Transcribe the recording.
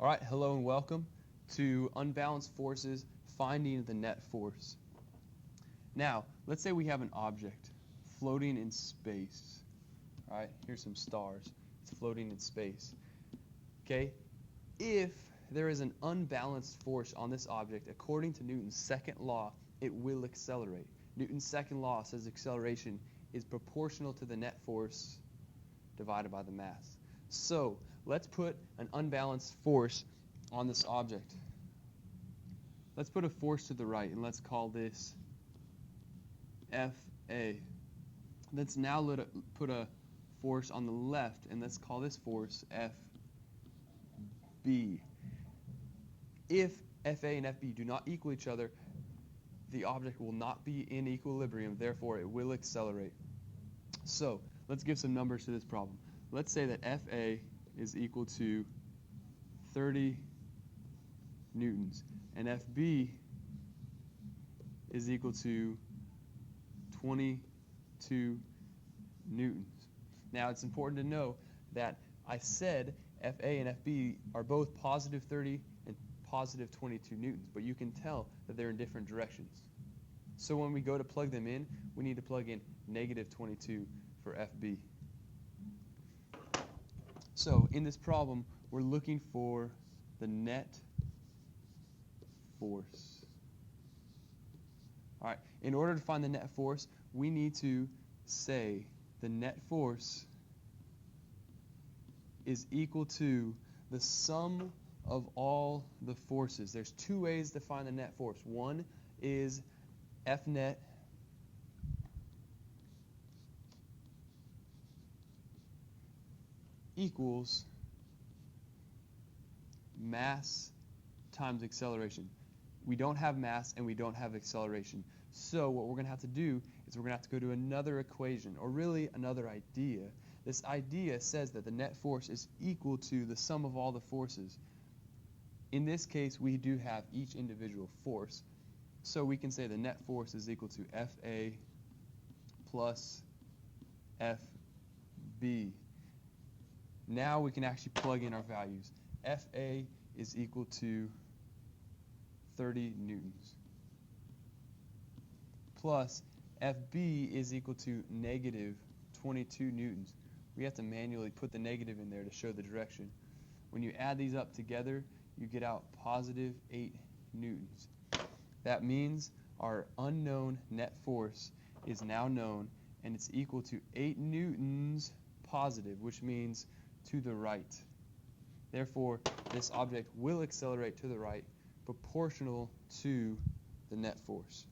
All right, hello and welcome to Unbalanced Forces, Finding the Net Force. Now, let's say we have an object floating in space. All right, here's some stars. It's floating in space. Okay, if there is an unbalanced force on this object, according to Newton's second law, it will accelerate. Newton's second law says acceleration is proportional to the net force divided by the mass. So let's put an unbalanced force on this object. Let's put a force to the right, and let's call this FA. Let's now put a force on the left, and let's call this force FB. If FA and FB do not equal each other, the object will not be in equilibrium, therefore it will accelerate. So let's give some numbers to this problem. Let's say that FA is equal to 30 newtons and FB is equal to 22 newtons. Now it's important to know that I said FA and FB are both positive 30 and positive 22 newtons, but you can tell that they're in different directions. So when we go to plug them in, we need to plug in negative 22 for FB. So in this problem, we're looking for the net force. All right, in order to find the net force, we need to say the net force is equal to the sum of all the forces. There's two ways to find the net force. One is F net equals mass times acceleration. We don't have mass and we don't have acceleration. So what we're going to have to do is we're going to have to go to another equation, or really another idea. This idea says that the net force is equal to the sum of all the forces. In this case, we do have each individual force. So we can say the net force is equal to FA plus FB. Now we can actually plug in our values. FA is equal to 30 newtons plus FB is equal to negative 22 newtons. We have to manually put the negative in there to show the direction. When you add these up together, you get out positive 8 newtons. That means our unknown net force is now known, and it's equal to 8 newtons positive, which means to the right. Therefore, this object will accelerate to the right, proportional to the net force.